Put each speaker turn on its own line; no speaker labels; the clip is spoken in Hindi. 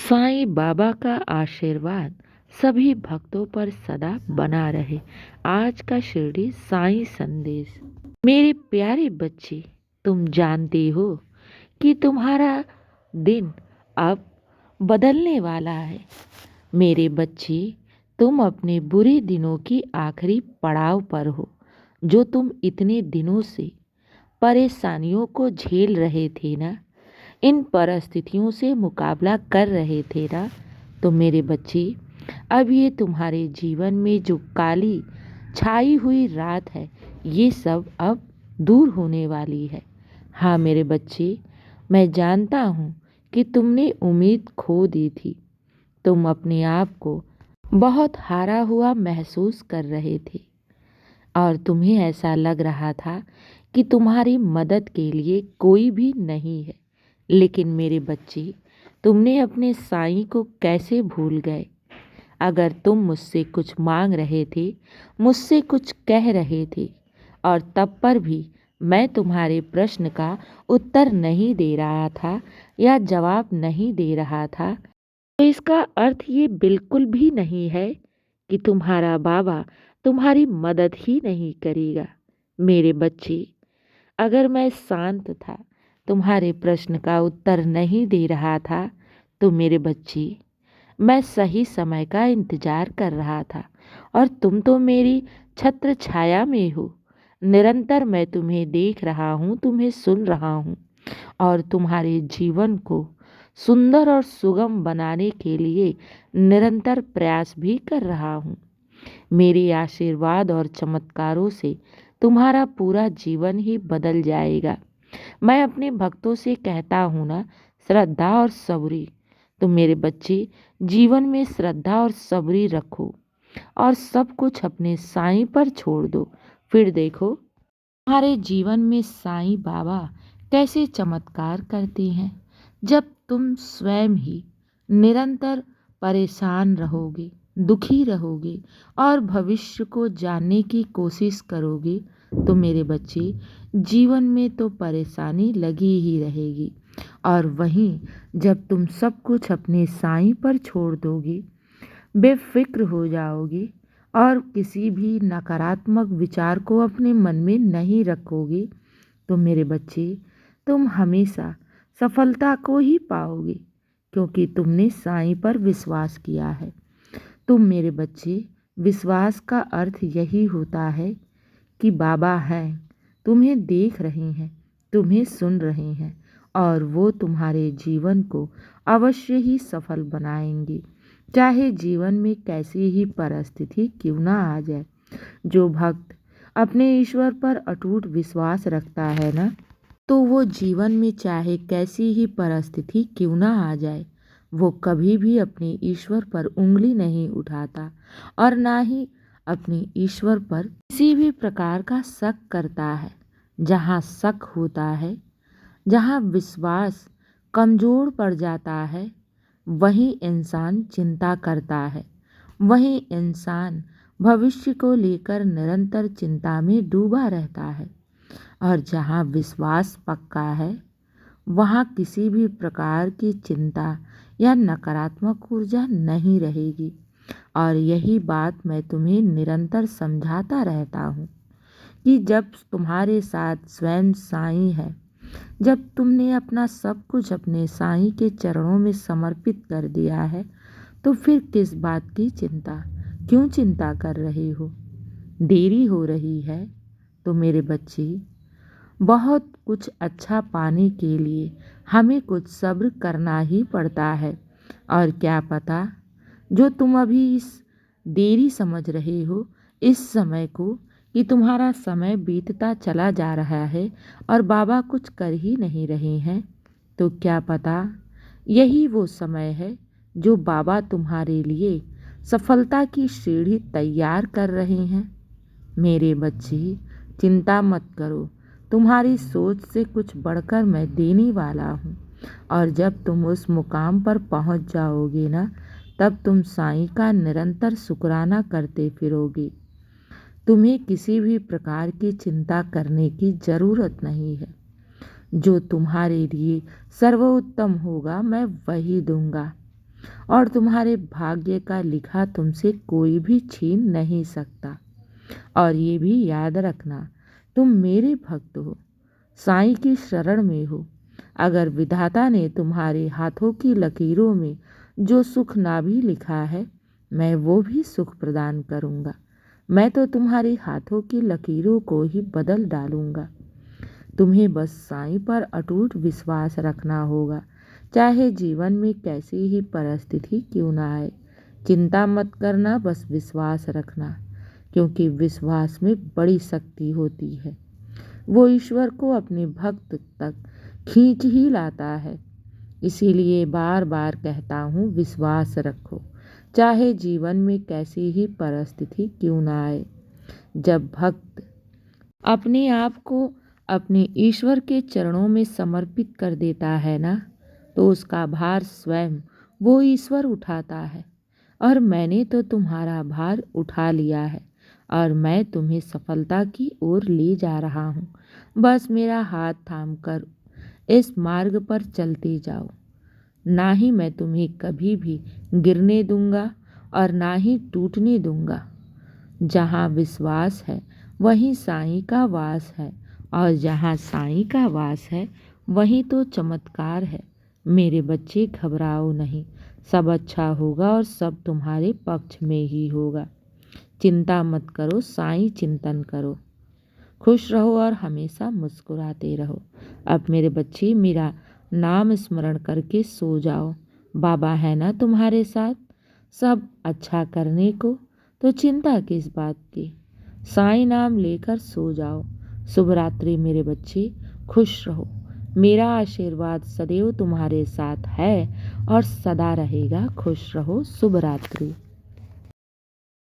साईं बाबा का आशीर्वाद सभी भक्तों पर सदा बना रहे। आज का शिरडी साईं संदेश। मेरे प्यारे बच्चे, तुम जानते हो कि तुम्हारा दिन अब बदलने वाला है। मेरे बच्चे, तुम अपने बुरे दिनों की आखिरी पड़ाव पर हो। जो तुम इतने दिनों से परेशानियों को झेल रहे थे ना, इन परिस्थितियों से मुकाबला कर रहे थे ना, तो मेरे बच्चे, अब ये तुम्हारे जीवन में जो काली छाई हुई रात है, ये सब अब दूर होने वाली है। हाँ मेरे बच्चे, मैं जानता हूँ कि तुमने उम्मीद खो दी थी। तुम अपने आप को बहुत हारा हुआ महसूस कर रहे थे और तुम्हें ऐसा लग रहा था कि तुम्हारी मदद के लिए कोई भी नहीं है। लेकिन मेरे बच्चे, तुमने अपने साईं को कैसे भूल गए? अगर तुम मुझसे कुछ मांग रहे थे, मुझसे कुछ कह रहे थे और तब पर भी मैं तुम्हारे प्रश्न का उत्तर नहीं दे रहा था या जवाब नहीं दे रहा था, तो इसका अर्थ ये बिल्कुल भी नहीं है कि तुम्हारा बाबा तुम्हारी मदद ही नहीं करेगा। मेरे बच्चे, अगर मैं शांत था, तुम्हारे प्रश्न का उत्तर नहीं दे रहा था, तो मेरे बच्चे, मैं सही समय का इंतजार कर रहा था और तुम तो मेरी छत्र छाया में हो। निरंतर मैं तुम्हें देख रहा हूँ, तुम्हें सुन रहा हूँ और तुम्हारे जीवन को सुंदर और सुगम बनाने के लिए निरंतर प्रयास भी कर रहा हूँ। मेरे आशीर्वाद और चमत्कारों से तुम्हारा पूरा जीवन ही बदल जाएगा। मैं अपने भक्तों से कहता हूँ ना, श्रद्धा और सबरी। तो मेरे बच्चे, जीवन में श्रद्धा और सबरी रखो और सब कुछ अपने साईं पर छोड़ दो। फिर देखो तुम्हारे जीवन में साईं बाबा कैसे चमत्कार करते हैं। जब तुम स्वयं ही निरंतर परेशान रहोगे, दुखी रहोगे और भविष्य को जानने की कोशिश करोगे, तो मेरे बच्चे, जीवन में तो परेशानी लगी ही रहेगी। और वहीं जब तुम सब कुछ अपने साईं पर छोड़ दोगे, बेफिक्र हो जाओगे और किसी भी नकारात्मक विचार को अपने मन में नहीं रखोगे, तो मेरे बच्चे, तुम हमेशा सफलता को ही पाओगे, क्योंकि तुमने साईं पर विश्वास किया है। तुम मेरे बच्चे, विश्वास का अर्थ यही होता है कि बाबा हैं, तुम्हें देख रहे हैं, तुम्हें सुन रहे हैं और वो तुम्हारे जीवन को अवश्य ही सफल बनाएंगे, चाहे जीवन में कैसी ही परिस्थिति क्यों ना आ जाए। जो भक्त अपने ईश्वर पर अटूट विश्वास रखता है ना, तो वो जीवन में चाहे कैसी ही परिस्थिति क्यों ना आ जाए, वो कभी भी अपने ईश्वर पर उंगली नहीं उठाता और ना ही अपने ईश्वर पर किसी भी प्रकार का शक करता है। जहाँ शक होता है, जहाँ विश्वास कमज़ोर पड़ जाता है, वहीं इंसान चिंता करता है, वहीं इंसान भविष्य को लेकर निरंतर चिंता में डूबा रहता है। और जहाँ विश्वास पक्का है, वहाँ किसी भी प्रकार की चिंता या नकारात्मक ऊर्जा नहीं रहेगी। और यही बात मैं तुम्हें निरंतर समझाता रहता हूँ कि जब तुम्हारे साथ स्वयं साईं है, जब तुमने अपना सब कुछ अपने साईं के चरणों में समर्पित कर दिया है, तो फिर किस बात की चिंता? क्यों चिंता कर रहे हो? देरी हो रही है तो मेरे बच्चे, बहुत कुछ अच्छा पाने के लिए हमें कुछ सब्र करना ही पड़ता है। और क्या पता, जो तुम अभी इस देरी समझ रहे हो, इस समय को, कि तुम्हारा समय बीतता चला जा रहा है और बाबा कुछ कर ही नहीं रहे हैं, तो क्या पता यही वो समय है जो बाबा तुम्हारे लिए सफलता की सीढ़ी तैयार कर रहे हैं। मेरे बच्चे, चिंता मत करो, तुम्हारी सोच से कुछ बढ़कर मैं देने वाला हूँ। और जब तुम उस मुकाम पर पहुँच जाओगे ना, तब तुम साईं का निरंतर शुक्राना करते फिरोगे। तुम्हें किसी भी प्रकार की चिंता करने की ज़रूरत नहीं है। जो तुम्हारे लिए सर्वोत्तम होगा, मैं वही दूंगा। और तुम्हारे भाग्य का लिखा तुमसे कोई भी छीन नहीं सकता। और ये भी याद रखना, तुम मेरे भक्त हो, साईं की शरण में हो। अगर विधाता ने तुम्हारे हाथों की लकीरों में जो सुख ना भी लिखा है, मैं वो भी सुख प्रदान करूँगा। मैं तो तुम्हारे हाथों की लकीरों को ही बदल डालूँगा। तुम्हें बस साईं पर अटूट विश्वास रखना होगा, चाहे जीवन में कैसी ही परिस्थिति क्यों ना आए। चिंता मत करना, बस विश्वास रखना, क्योंकि विश्वास में बड़ी शक्ति होती है। वो ईश्वर को अपने भक्त तक खींच ही लाता है। इसीलिए बार बार कहता हूँ, विश्वास रखो, चाहे जीवन में कैसी ही परिस्थिति क्यों ना आए। जब भक्त अपने आप को अपने ईश्वर के चरणों में समर्पित कर देता है ना, तो उसका भार स्वयं वो ईश्वर उठाता है। और मैंने तो तुम्हारा भार उठा लिया है, और मैं तुम्हें सफलता की ओर ले जा रहा हूँ। बस मेरा हाथ थामकर इस मार्ग पर चलते जाओ। ना ही मैं तुम्हें कभी भी गिरने दूंगा और ना ही टूटने दूंगा। जहाँ विश्वास है वहीं साईं का वास है, और जहाँ साईं का वास है वहीं तो चमत्कार है। मेरे बच्चे, घबराओ नहीं, सब अच्छा होगा और सब तुम्हारे पक्ष में ही होगा। चिंता मत करो, साईं चिंतन करो। खुश रहो और हमेशा मुस्कुराते रहो। अब मेरे बच्चे, मेरा नाम स्मरण करके सो जाओ। बाबा है ना तुम्हारे साथ सब अच्छा करने को, तो चिंता किस बात की। साईं नाम लेकर सो जाओ। शुभ रात्रि मेरे बच्चे, खुश रहो। मेरा आशीर्वाद सदैव तुम्हारे साथ है और सदा रहेगा। खुश रहो। शुभ रात्रि।